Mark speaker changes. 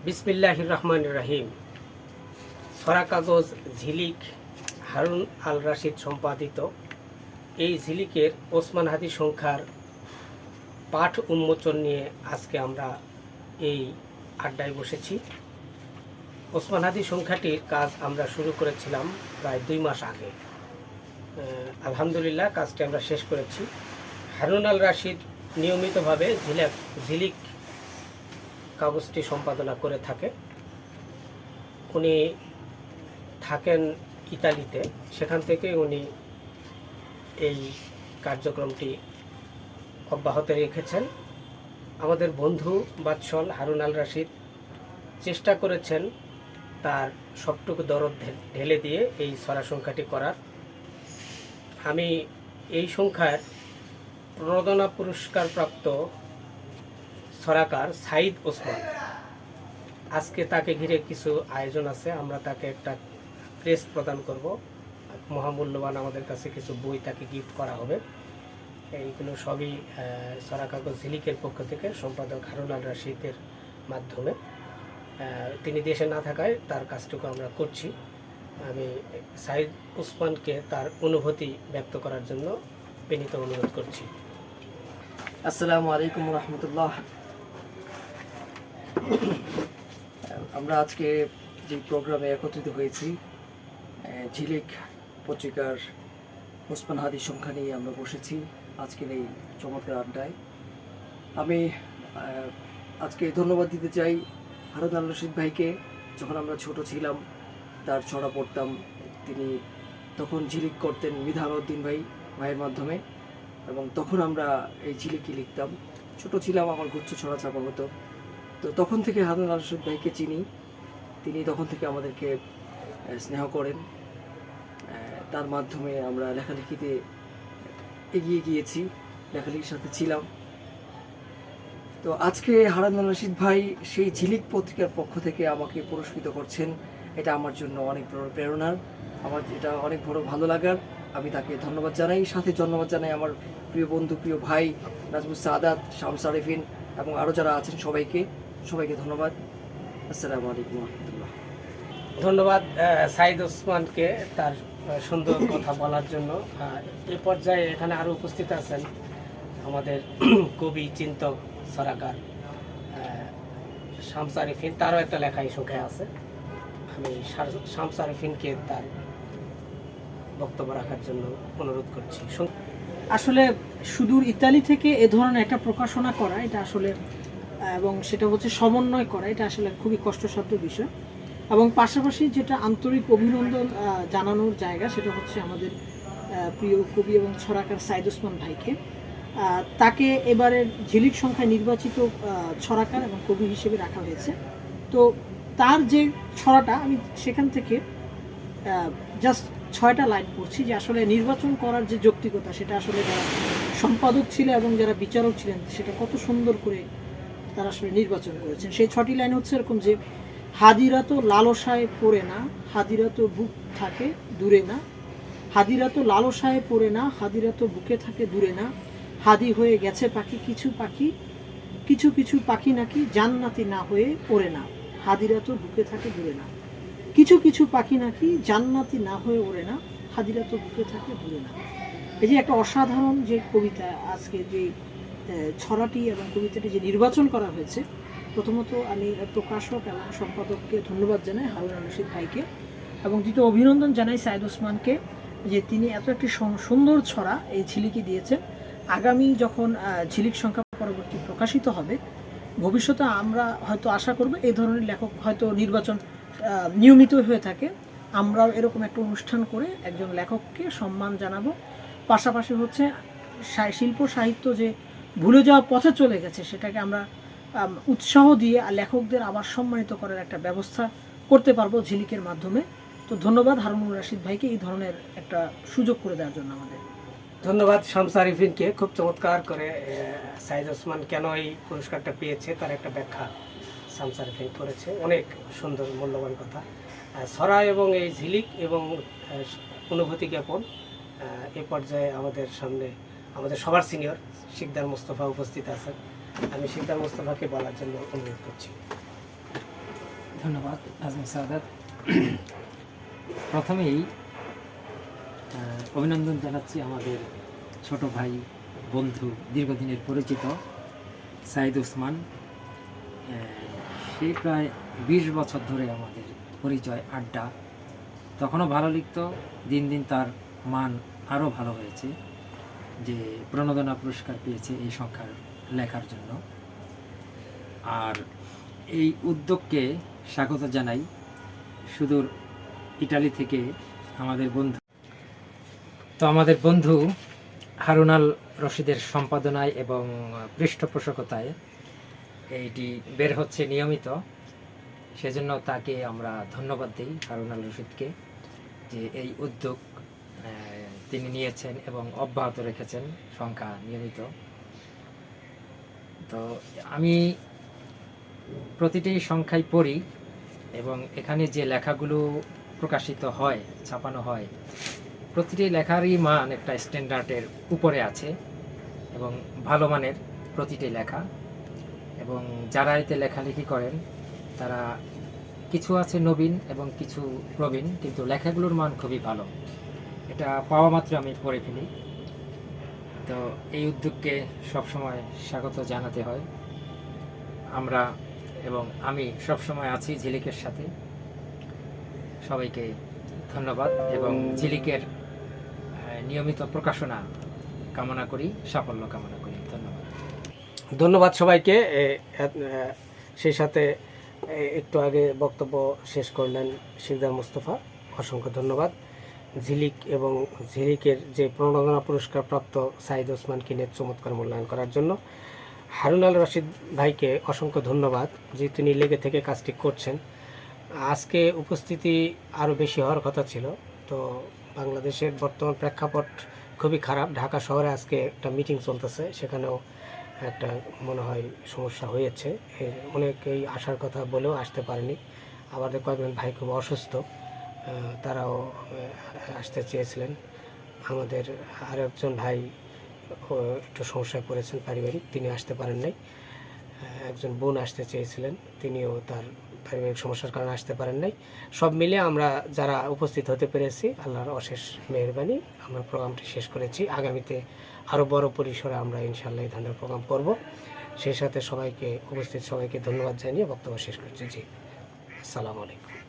Speaker 1: বিসমিল্লাহির রহমানির রহিম। ছড়া কাগজ ঝিলিক হারুন আল রাশিদ সম্পাদিত এই ঝিলিকের ওসমান হাদি সংখ্যার পাঠ উন্মোচন নিয়ে আজকে আমরা এই আড্ডায় বসেছি। ওসমান হাদি সংখ্যাটির কাজ আমরা শুরু করেছিলাম প্রায় 2 মাস আগে। আলহামদুলিল্লাহ কাজটি আমরা শেষ করেছি। হারুন আল রাশিদ নিয়মিতভাবে ঝিলিক কাগজটি সম্পাদনা করে থাকে। উনি থাকেন ইতালিতে, সেখান থেকে উনি এই কার্যক্রমটি অব্যাহত রেখেছেন। আমাদের বন্ধু বাদশাল হারুন আল রাশিদ চেষ্টা করেছেন তার সবটুকু দরদ ঢেলে দিয়ে এই ছড়া সংখ্যাটি করার। আমি এই সংখ্যার প্রণোদনা পুরস্কারপ্রাপ্ত ছড়াকার সাইদ ওসমান, আজকে তাকে ঘিরে কিছু আয়োজন আছে। আমরা তাকে একটা ক্রেস্ট প্রদান করব, মহামূল্যবান আমাদের কাছে কিছু বই তাকে গিফট করা হবে। এইগুলো সবই ছড়া কাগজ ঝিলিকের পক্ষ থেকে সম্পাদক হারুন আল রাশিদের মাধ্যমে। তিনি দেশে না থাকায় তার কাজটুকু আমরা করছি। আমি সাইদ ওসমানকে তার অনুভূতি ব্যক্ত করার জন্য বিনীত অনুরোধ করছি।
Speaker 2: আসসালামু আলাইকুম রহমতুল্লাহ। আমরা আজকে যে প্রোগ্রামে একত্রিত হয়েছি, ঝিলিক পত্রিকার ওসমান হাদি সংখ্যা নিয়ে আমরা বসেছি আজকের এই চমৎকার আড্ডায়। আমি আজকে ধন্যবাদ দিতে চাই হারুন আল রশিদ ভাইকে। যখন আমরা ছোট ছিলাম তার ছড়া পড়তাম, তিনি তখন ঝিলিক করতেন মিধাউদ্দিন ভাইয়ের মাধ্যমে, এবং তখন আমরা এই ঝিলিকই লিখতাম। ছোট ছিলাম, আমার গুচ্ছ ছড়া ছাপা হতো। তো তখন থেকে হারুন আল রশিদ ভাইকে চিনি। তিনি তখন থেকে আমাদেরকে স্নেহ করেন। তার মাধ্যমে আমরা লেখালেখিতে এগিয়ে গিয়েছি, লেখালেখির সাথে ছিলাম। তো আজকে হারুন আল রশিদ ভাই সেই ঝিলিক পত্রিকার পক্ষ থেকে আমাকে পুরস্কৃত করছেন। এটা আমার জন্য অনেক বড় প্রেরণার, আমার এটা অনেক বড় ভালো লাগার। আমি তাকে ধন্যবাদ জানাই। সাথে ধন্যবাদ জানাই আমার প্রিয় বন্ধু, প্রিয় ভাই নাজমুস সাদাত, শামস আরিফিন এবং আরও যারা আছেন সবাইকে ধন্যবাদ। আসসালামু আলাইকুম রহমতুল্লাহ।
Speaker 1: ধন্যবাদ সাইদ ওসমানকে তার সুন্দর কথা বলার জন্য। এ পর্যায়ে এখানে আরও উপস্থিত আছেন আমাদের কবি, চিন্তক, ছড়াকার শামস আরিফিন। তারও একটা লেখা এই সংখ্যায় আছে। আমি শামস আরিফিনকে তার বক্তব্য রাখার জন্য অনুরোধ করছি।
Speaker 3: আসলে সুদূর ইতালি থেকে এ ধরনের একটা প্রকাশনা করা, এটা আসলে এবং সেটা হচ্ছে সমন্বয় করা, এটা আসলে খুবই কষ্টসাধ্য বিষয়। এবং পাশাপাশি যেটা আন্তরিক অভিনন্দন জানানোর জায়গা, সেটা হচ্ছে আমাদের প্রিয় কবি এবং ছড়াকার সাইদ ওসমান ভাইকে। তাকে এবারের ঝিলিক সংখ্যায় নির্বাচিত ছড়াকার এবং কবি হিসেবে রাখা হয়েছে। তো তার যে ছড়াটা, আমি সেখান থেকে জাস্ট 6টা লাইন পড়ছি, যে আসলে নির্বাচন করার যে যৌক্তিকতা, সেটা আসলে যারা সম্পাদক ছিল এবং যারা বিচারক ছিলেন, সেটা কত সুন্দর করে তারা আসলে নির্বাচন করেছেন। সেই 6টি লাইন হচ্ছে এরকম, যে হাদিরা তো লালসায় পড়ে না, হাদিরা তো বুক থাকে দূরে না, হাদিরা তো লালসায় পড়ে না, হাদিরা তো বুকে থাকে দূরে না, হাদি হয়ে গেছে পাখি, কিছু পাখি নাকি জান্নাতি না হয়ে পড়ে না, হাদিরা তো বুকে থাকে দূরে না, কিছু পাখি নাকি জান্নাতি না হয়ে ওড়ে না, হাদিরা তো বুকে থাকে দূরে না। এই যে একটা অসাধারণ যে কবিতা, আজকে যে ছড়াটি এবং কবিতাটি যে নির্বাচন করা হয়েছে, প্রথমত আমি প্রকাশক এবং সম্পাদককে ধন্যবাদ জানাই, হারুন আল রশিদ ভাইকে, এবং দ্বিতীয় অভিনন্দন জানাই সাইদ ওসমানকে, যে তিনি এত একটি সুন্দর ছড়া এই ঝিলিকে দিয়েছেন। আগামী যখন ঝিলিক সংখ্যা পরবর্তী প্রকাশিত হবে, ভবিষ্যতে আমরা হয়তো আশা করব এই ধরনের লেখক হয়তো নির্বাচন নিয়মিত হয়ে থাকে। আমরাও এরকম একটা অনুষ্ঠান করে একজন লেখককে সম্মান জানাবো। পাশাপাশি হচ্ছে শিল্প সাহিত্য যে ভুলে যাওয়ার পথে চলে গেছে, সেটাকে আমরা উৎসাহ দিয়ে লেখকদের আবার সম্মানিত করার একটা ব্যবস্থা করতে পারবো ঝিলিকের মাধ্যমে। তো ধন্যবাদ হারুন আল রশিদ ভাইকে এই ধরনের একটা সুযোগ করে দেওয়ার জন্য। আমাদের
Speaker 1: ধন্যবাদ শামস আরিফিনকে। খুব চমৎকার করে সাইদ ওসমান কেন এই পুরস্কারটা পেয়েছে তার একটা ব্যাখ্যা শামস আরিফিন করেছে। অনেক সুন্দর মূল্যবান কথা। ছড়া এবং এই ঝিলিক এবং অনুভূতি জ্ঞাপন, এ পর্যায়ে আমাদের সামনে আমাদের সবার সিনিয়র শিকদার মোস্তফা উপস্থিত আছেন। আমি শিকদার মোস্তফাকে বলার জন্য অনুরোধ করছি।
Speaker 4: ধন্যবাদ আজম সাদাত। প্রথমেই অভিনন্দন জানাচ্ছি আমাদের ছোট ভাই, বন্ধু, দীর্ঘদিনের পরিচিত সাইদ ওসমান। সেই প্রায় 20 বছর ধরে আমাদের পরিচয়, আড্ডা। তখনও ভালো লিখত, দিন দিন তার মান আরও ভালো হয়েছে, যে প্রণোদনা পুরস্কার পেয়েছে এই সংখ্যার লেখার জন্য। আর এই উদ্যোগকে স্বাগত জানাই সুদূর ইটালি থেকে আমাদের বন্ধু। তো আমাদের বন্ধু হারুনাল রশিদের সম্পাদনায় এবং পৃষ্ঠপোষকতায় এইটি বের হচ্ছে নিয়মিত, সেজন্য তাকে আমরা ধন্যবাদ দিই হারুনাল রশিদকে, যে এই উদ্যোগ তিনি নিয়েছেন এবং অব্যাহত রেখেছেন সংখ্যা নিয়মিত। তো আমি প্রতিটি সংখ্যায় পড়ি এবং এখানে যে লেখাগুলো প্রকাশিত হয়, ছাপানো হয়, প্রতিটি লেখারই মান একটা স্ট্যান্ডার্ডের উপরে আছে এবং ভালো মানের প্রতিটি লেখা। এবং যারা এতে লেখালেখি করেন তারা কিছু আছে নবীন এবং কিছু প্রবীণ, কিন্তু লেখাগুলোর মান খুবই ভালো। এটা পাওয়া মাত্র আমি পড়ে ফেলি। তো এই উদ্যোগকে সবসময় স্বাগত জানাতে হয়। আমরা এবং আমি সবসময় আছি ঝিলিকের সাথে। সবাইকে ধন্যবাদ এবং ঝিলিকের নিয়মিত প্রকাশনা কামনা করি, সাফল্য কামনা করি। ধন্যবাদ।
Speaker 1: ধন্যবাদ সবাইকে। সেই সাথে একটু আগে বক্তব্য শেষ করলেন শিকদার মুস্তফা, অসংখ্য ধন্যবাদ। ঝিলিক এবং ঝিলিকের যে প্রণোদনা পুরস্কার প্রাপ্ত সাইদ ওসমানকে নিয়ে চমৎকার মূল্যায়ন করার জন্য হারুনাল রশিদ ভাইকে অসংখ্য ধন্যবাদ, যে তিনি লেগে থেকে কাজটি করছেন। আজকে উপস্থিতি আরও বেশি হওয়ার কথা ছিল, তো বাংলাদেশের বর্তমান প্রেক্ষাপট খুবই খারাপ। ঢাকা শহরে আজকে একটা মিটিং চলতেছে, সেখানেও একটা মনে হয় সমস্যা হয়েছে। অনেকেই আসার কথা বলেও আসতে পারেনি। আবার কয়েকজন ভাই খুব অসুস্থ, তারাও আসতে চেয়েছিলেন। আমাদের আরেকজন ভাই একটু সমস্যায় পড়েছেন পারিবারিক, তিনি আসতে পারেন নাই। একজন বোন আসতে চেয়েছিলেন, তিনিও তার পারিবারিক সমস্যার কারণে আসতে পারেন নাই। সব মিলে আমরা যারা উপস্থিত হতে পেরেছি, আল্লাহর অশেষ মেহেরবানি, আমরা প্রোগ্রামটি শেষ করেছি। আগামীতে আরও বড় পরিসরে আমরা ইনশাআল্লাহ এই ধরনের প্রোগ্রাম করব। সেই সাথে সবাইকে, উপস্থিত সবাইকে ধন্যবাদ জানিয়ে বক্তব্য শেষ করছি। জি, আসসালামু আলাইকুম।